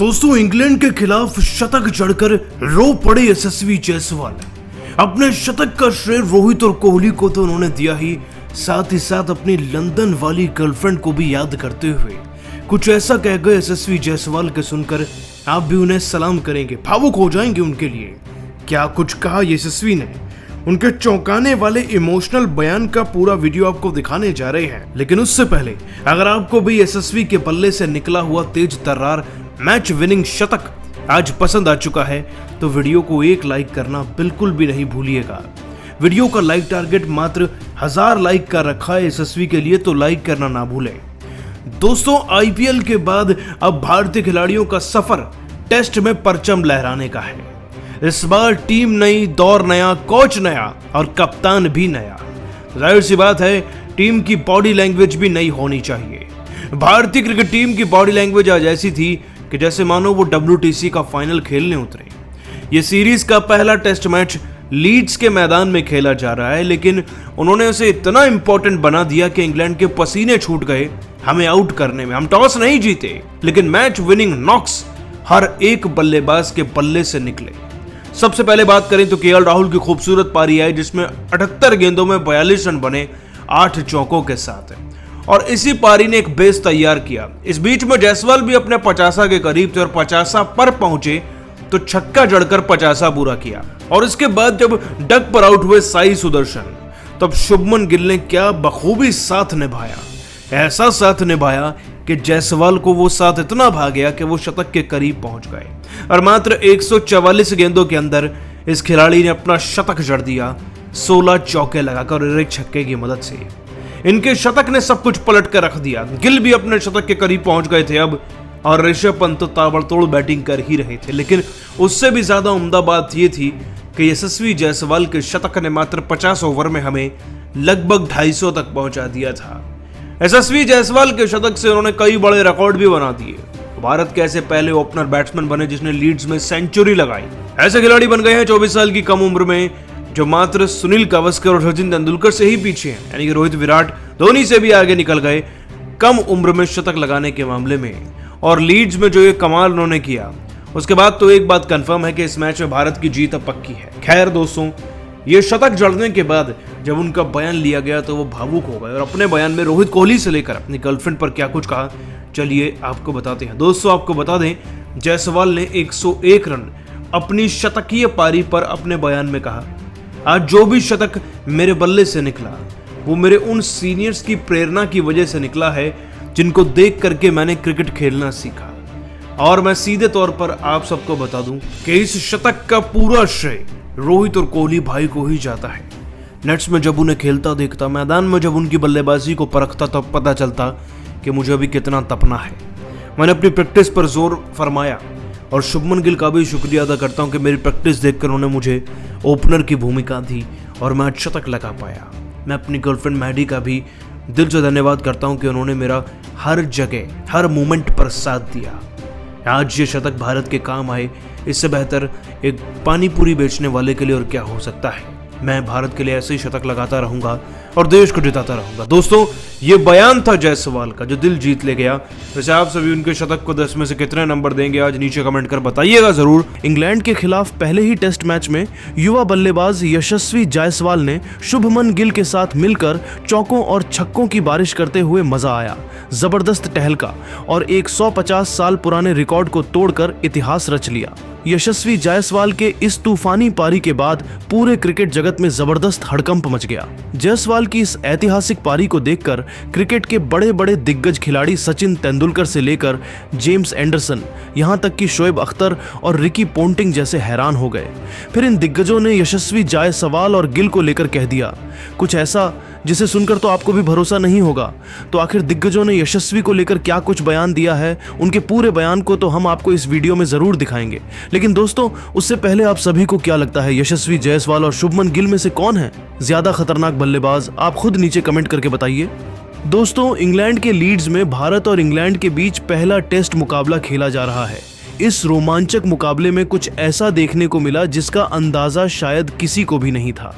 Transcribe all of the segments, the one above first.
दोस्तों, इंग्लैंड के खिलाफ शतक जड़कर रो पड़े यशस्वी जायसवाल। अपने शतक का श्रेय रोहित और कोहली को तो उन्होंने दिया ही, साथ ही साथ अपनी लंदन वाली गर्लफ्रेंड को भी याद करते हुए कुछ ऐसा कह गए यशस्वी जायसवाल के सुनकर आप भी उन्हें सलाम करेंगे, भावुक हो जाएंगे उनके लिए। क्या कुछ कहा यशस्वी ने, उनके चौंकाने वाले इमोशनल बयान का पूरा वीडियो आपको दिखाने जा रहे हैं। लेकिन उससे पहले अगर आपको भी यशस्वी के बल्ले से निकला हुआ तेज तर्रार मैच विनिंग शतक आज पसंद आ चुका है तो वीडियो को एक लाइक करना बिल्कुल भी नहीं भूलिएगा। वीडियो का लाइक टारगेट मात्र 1000 लाइक का रखा है यशस्वी के लिए, तो लाइक करना ना भूलें। दोस्तों, आईपीएल के बाद अब भारतीय खिलाड़ियों का सफर टेस्ट में परचम लहराने का है। इस बार टीम नई, दौर नया, कोच नया और कप्तान भी नया। जाहिर सी बात है, टीम की बॉडी लैंग्वेज भी नई होनी चाहिए। भारतीय क्रिकेट टीम की बॉडी लैंग्वेज आज ऐसी थी कि जैसे मानो वो WTC का फाइनल खेलने उतरे। ये सीरीज का पहला टेस्ट मैच लीड्स के मैदान में खेला जा रहा है, लेकिन उन्होंने उसे इतना इंपॉर्टेंट बना दिया कि इंग्लैंड के पसीने छूट गए हमें आउट करने में। हम टॉस नहीं जीते, लेकिन मैच विनिंग नॉक्स हर एक बल्लेबाज के बल्ले से निकले। सबसे पहले बात करें तो केएल राहुल की खूबसूरत पारी आई, जिसमें 78 गेंदों में 42 रन बने 8 चौकों के साथ, और इसी पारी ने एक बेस तैयार किया। इस बीच में जायसवाल भी अपने 50 के करीब थे और 50 पर पहुंचे तो छक्का जड़कर 50 पूरा किया। और इसके बाद जब डक पर आउट हुए साई सुदर्शन, तब शुभमन गिल ने क्या बखूबी साथ निभाया। ऐसा साथ निभाया कि जायसवाल को वो साथ इतना भा गया कि वो शतक के करीब पहुंच गए, और मात्र 144 गेंदों के अंदर इस खिलाड़ी ने अपना शतक जड़ दिया, 16 चौके लगाकर और एक छक्के की मदद से। इनके शतक ने सब कुछ पलट कर रख दिया। गिल भी अपने शतक के करीब पहुंच गए थे अब, और ऋषभ पंत तो ताबड़तोड़ बैटिंग कर ही रहे थे। लेकिन उससे भी ज्यादा उम्दा बात यह थी कि यशस्वी जायसवाल के शतक ने मात्र 50 ओवर में हमें लगभग 250 तक पहुंचा दिया था। यशस्वी जायसवाल के शतक से उन्होंने कई बड़े रिकॉर्ड भी बना दिए। भारत के ऐसे पहले ओपनर बैट्समैन बने जिसने लीड्स में सेंचुरी लगाई। ऐसे खिलाड़ी बन गए हैं 24 साल की कम उम्र में, जो मात्र सुनील गावस्कर और सचिन तेंदुलकर से ही पीछे हैं, यानी कि रोहित, विराट, धोनी से भी आगे निकल गए कम उम्र में शतक लगाने के मामले में। और लीड्स में जो ये कमाल उन्होंने किया, उसके बाद तो एक बात कंफर्म है कि इस मैच में भारत की जीत अब पक्की है। खैर दोस्तों, ये शतक जड़ने के बाद जब उनका बयान लिया गया तो वो भावुक हो गए, और अपने बयान में रोहित कोहली से लेकर अपनी गर्लफ्रेंड पर क्या कुछ कहा, चलिए आपको बताते हैं। दोस्तों, आपको बता दें, जायसवाल ने 101 रन अपनी शतकीय पारी पर अपने बयान में कहा, आज जो भी शतक मेरे बल्ले से निकला वो मेरे उन सीनियर्स की प्रेरणा की वजह से निकला है जिनको देख करके मैंने क्रिकेट खेलना सीखा। और मैं सीधे तौर पर आप सबको बता दूं कि इस शतक का पूरा श्रेय रोहित और कोहली भाई को ही जाता है। नेट्स में जब उन्हें खेलता देखता, मैदान में जब उनकी बल्लेबाजी को परखता, तब पता चलता कि मुझे अभी कितना तपना है। मैंने अपनी प्रैक्टिस पर जोर फरमाया, और शुभमन गिल का भी शुक्रिया अदा करता हूं कि मेरी प्रैक्टिस देखकर उन्होंने मुझे ओपनर की भूमिका दी और मैं आज शतक लगा पाया। मैं अपनी गर्लफ्रेंड मैडी का भी दिल से धन्यवाद करता हूं कि उन्होंने मेरा हर जगह, हर मोमेंट पर साथ दिया। आज ये शतक भारत के काम आए, इससे बेहतर एक पानी पूरी बेचने वाले के लिए और क्या हो सकता है। मैं भारत के लिए ऐसे ही शतक लगाता रहूंगा और देश को जिताता रहूंगा। दोस्तों, ये बयान था जायसवाल का जो दिल जीत ले गया। वैसे आप सभी उनके शतक को 10 में से कितने नंबर देंगे, आज नीचे कमेंट कर बताइएगा जरूर। इंग्लैंड के खिलाफ पहले ही टेस्ट मैच में युवा बल्लेबाज यशस्वी जायसवाल ने शुभमन गिल के साथ मिलकर चौकों और छक्कों की बारिश करते हुए मजा आया। जबरदस्त टहलका और एक 150 साल पुराने रिकॉर्ड को तोड़कर इतिहास रच लिया। यशस्वी जायसवाल के इस तूफानी पारी के बाद पूरे क्रिकेट जगत में जबरदस्त हड़कंप मच गया। जायसवाल की इस ऐतिहासिक पारी को देखकर क्रिकेट के बड़े बड़े दिग्गज खिलाड़ी सचिन तेंदुलकर से लेकर जेम्स एंडरसन, यहां तक कि शोएब अख्तर और रिकी पोंटिंग जैसे हैरान हो गए। फिर इन दिग्गजों ने यशस्वी जायसवाल और गिल को लेकर कह दिया कुछ ऐसा जिसे सुनकर तो आपको भी भरोसा नहीं होगा। तो आखिर दिग्गजों ने यशस्वी को लेकर क्या कुछ बयान दिया है, उनके पूरे बयान को तो हम आपको इस वीडियो में जरूर दिखाएंगे। लेकिन दोस्तों, उससे पहले आप सभी को क्या लगता है, यशस्वी जायसवाल और शुभमन गिल में से कौन है ज्यादा खतरनाक बल्लेबाज? आप खुद नीचे कमेंट करके बताइए। दोस्तों, इंग्लैंड के लीड्स में भारत और इंग्लैंड के बीच पहला टेस्ट मुकाबला खेला जा रहा है। इस रोमांचक मुकाबले में कुछ ऐसा देखने को मिला जिसका अंदाज़ा शायद किसी को भी नहीं था।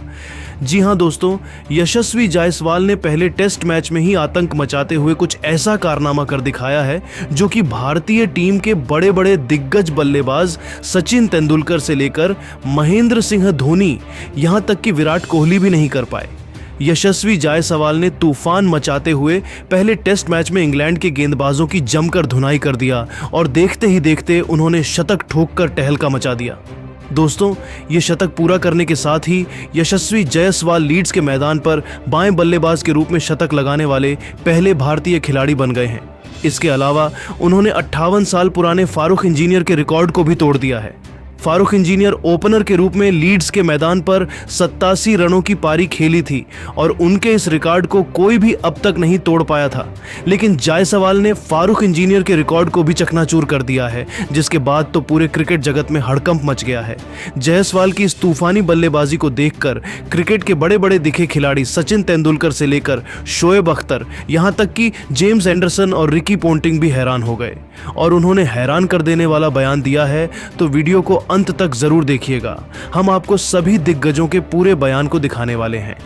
जी हाँ दोस्तों, यशस्वी जायसवाल ने पहले टेस्ट मैच में ही आतंक मचाते हुए कुछ ऐसा कारनामा कर दिखाया है जो कि भारतीय टीम के बड़े बड़े दिग्गज बल्लेबाज सचिन तेंदुलकर से लेकर महेंद्र सिंह धोनी, यहाँ तक कि विराट कोहली भी नहीं कर पाए। यशस्वी जायसवाल ने तूफान मचाते हुए पहले टेस्ट मैच में इंग्लैंड के गेंदबाजों की जमकर धुनाई कर दिया और देखते ही देखते उन्होंने शतक ठोककर तहलका मचा दिया। दोस्तों, ये शतक पूरा करने के साथ ही यशस्वी जायसवाल लीड्स के मैदान पर बाएं बल्लेबाज के रूप में शतक लगाने वाले पहले भारतीय खिलाड़ी बन गए हैं। इसके अलावा उन्होंने 58 साल पुराने फारूक इंजीनियर के रिकॉर्ड को भी तोड़ दिया है। फारूक इंजीनियर ओपनर के रूप में लीड्स के मैदान पर 87 रनों की पारी खेली थी और उनके इस रिकॉर्ड को कोई भी अब तक नहीं तोड़ पाया था, लेकिन जायसवाल ने फारूक इंजीनियर के रिकॉर्ड को भी चकनाचूर कर दिया है, जिसके बाद तो पूरे क्रिकेट जगत में हड़कंप मच गया है। जायसवाल की इस तूफानी बल्लेबाजी को देखकर क्रिकेट के बड़े बड़े दिखे खिलाड़ी सचिन तेंदुलकर से लेकर शोएब अख्तर, यहाँ तक कि जेम्स एंडरसन और रिकी पोंटिंग भी हैरान हो गए और उन्होंने हैरान कर देने वाला बयान दिया है। तो वीडियो को अंत तक जरूर देखिएगा, हम आपको सभी दिग्गजों के पूरे बयान को दिखाने वाले हैं।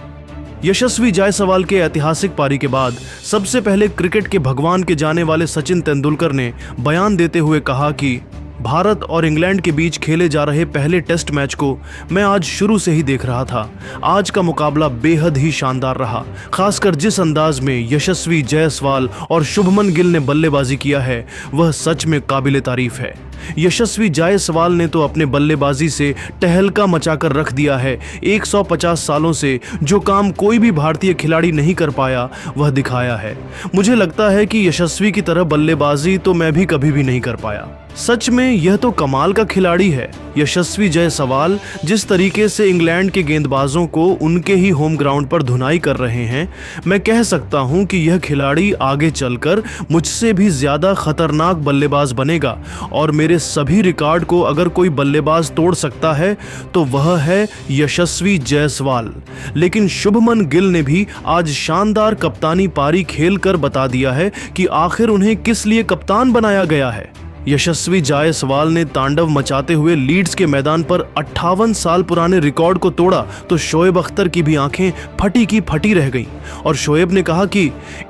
यशस्वी जायसवाल के ऐतिहासिक पारी के बाद सबसे पहले क्रिकेट के भगवान के जाने वाले सचिन तेंदुलकर ने बयान देते हुए कहा कि भारत और इंग्लैंड के बीच खेले जा रहे पहले टेस्ट मैच को मैं आज शुरू से ही देख रहा था। आज का मुकाबला बेहद ही शानदार रहा, खासकर जिस अंदाज में यशस्वी जायसवाल और शुभमन गिल ने बल्लेबाजी किया है वह सच में काबिले तारीफ है। यशस्वी जायसवाल ने तो अपने बल्लेबाजी से तहलका मचाकर रख दिया है। 150 सालों से जो काम कोई भी भारतीय खिलाड़ी नहीं कर पाया वह दिखाया है। मुझे लगता है कि यशस्वी की तरह बल्लेबाजी तो मैं भी कभी भी नहीं कर पाया। सच में यह तो कमाल का खिलाड़ी है। यशस्वी जायसवाल जिस तरीके से इंग्लैंड के गेंदबाजों को उनके ही होम ग्राउंड पर धुनाई कर रहे हैं, मैं कह सकता हूं कि यह खिलाड़ी आगे चलकर मुझसे भी ज्यादा खतरनाक बल्लेबाज बनेगा और मेरे सभी रिकॉर्ड को अगर कोई बल्लेबाज तोड़ सकता है तो वह है यशस्वी जायसवाल। लेकिन शुभमन गिल ने भी आज शानदार कप्तानी पारी खेलकर बता दिया है कि आखिर उन्हें किस लिए कप्तान बनाया गया है। यशस्वी जायसवाल ने तांडव मचाते हुए लीड्स के मैदान पर 58 साल पुराने रिकॉर्ड को तोड़ा तो शोएब अख्तर की भी आंखें फटी की फटी रह गईं और शोएब ने कहा कि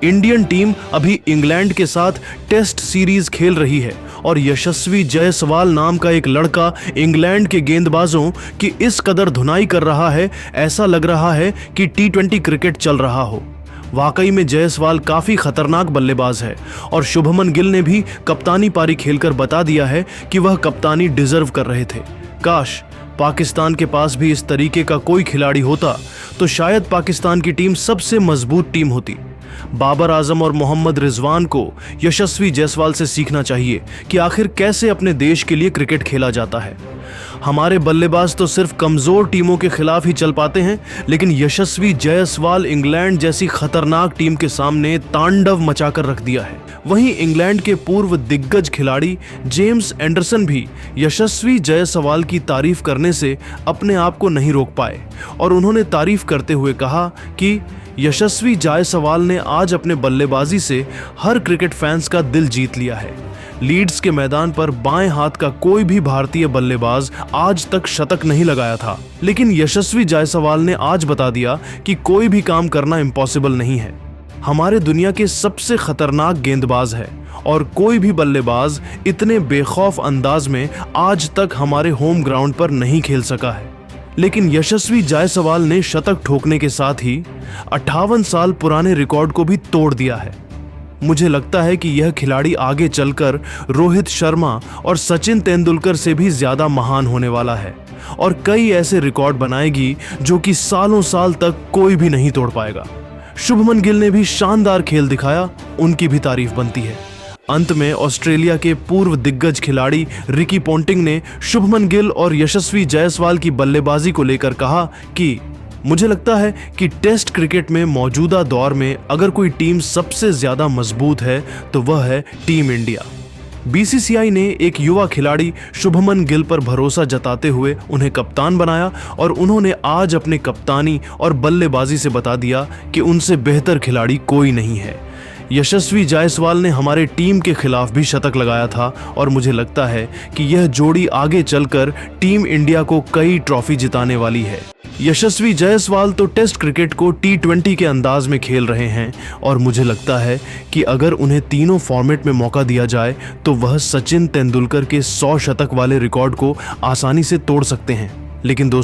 इंडियन टीम अभी इंग्लैंड के साथ टेस्ट सीरीज खेल रही है और यशस्वी जायसवाल नाम का एक लड़का इंग्लैंड के गेंदबाजों की इस कदर धुनाई कर रहा है, ऐसा लग रहा है कि T20 क्रिकेट चल रहा हो। वाकई में जायसवाल काफी खतरनाक बल्लेबाज है और शुभमन गिल ने भी कप्तानी पारी खेलकर बता दिया है कि वह कप्तानी डिजर्व कर रहे थे। काश पाकिस्तान के पास भी इस तरीके का कोई खिलाड़ी होता तो शायद पाकिस्तान की टीम सबसे मजबूत टीम होती। बाबर आजम और मोहम्मद रिजवान को यशस्वी जायसवाल से सीखना चाहिए कि आखिर कैसे अपने देश के लिए क्रिकेट खेला जाता है। हमारे बल्लेबाज तो सिर्फ कमजोर टीमों के खिलाफ ही चल पाते हैं, लेकिन यशस्वी जायसवाल इंग्लैंड जैसी खतरनाक टीम के सामने तांडव मचाकर रख दिया है। वहीं इंग्लैंड के पूर्व दिग्गज खिलाड़ी जेम्स एंडरसन भी यशस्वी जायसवाल की तारीफ करने से अपने आप को नहीं रोक पाए और उन्होंने तारीफ करते हुए कहा कि यशस्वी जायसवाल ने आज अपने बल्लेबाजी से हर क्रिकेट फैंस का दिल जीत लिया है। लीड्स के मैदान पर बाएं हाथ का कोई भी भारतीय बल्लेबाज आज तक शतक नहीं लगाया था, लेकिन यशस्वी जायसवाल ने आज बता दिया कि कोई भी काम करना इम्पॉसिबल नहीं है। हमारे दुनिया के सबसे खतरनाक गेंदबाज है और कोई भी बल्लेबाज इतने बेखौफ अंदाज में आज तक हमारे होम ग्राउंड पर नहीं खेल सका है। लेकिन यशस्वी जायसवाल ने शतक ठोकने के साथ ही 58 साल पुराने रिकॉर्ड को भी तोड़ दिया है। मुझे लगता है कि यह खिलाड़ी आगे चलकर रोहित शर्मा और सचिन तेंदुलकर से भी ज्यादा महान होने वाला है और कई ऐसे रिकॉर्ड बनाएगी जो कि सालों साल तक कोई भी नहीं तोड़ पाएगा। शुभमन गिल ने भी शानदार खेल दिखाया, उनकी भी तारीफ बनती है। अंत में ऑस्ट्रेलिया के पूर्व दिग्गज खिलाड़ी रिकी पोंटिंग ने शुभमन गिल और यशस्वी जायसवाल की बल्लेबाजी को लेकर कहा कि मुझे लगता है कि टेस्ट क्रिकेट में मौजूदा दौर में अगर कोई टीम सबसे ज्यादा मजबूत है तो वह है टीम इंडिया। बीसीसीआई ने एक युवा खिलाड़ी शुभमन गिल पर भरोसा जताते हुए उन्हें कप्तान बनाया और उन्होंने आज अपने कप्तानी और बल्लेबाजी से बता दिया कि उनसे बेहतर खिलाड़ी कोई नहीं है। यशस्वी जायसवाल ने हमारे टीम के खिलाफ भी शतक लगाया था और मुझे लगता है कि यह जोड़ी आगे चलकर टीम इंडिया को कई ट्रॉफी जिताने वाली है। यशस्वी जायसवाल तो टेस्ट क्रिकेट को T20 के अंदाज में खेल रहे हैं और मुझे लगता है कि अगर उन्हें तीनों फॉर्मेट में मौका दिया जाए तो वह सचिन तेंदुलकर के 100 शतक वाले रिकॉर्ड को आसानी से तोड़ सकते हैं। लेकिन दोस्तों,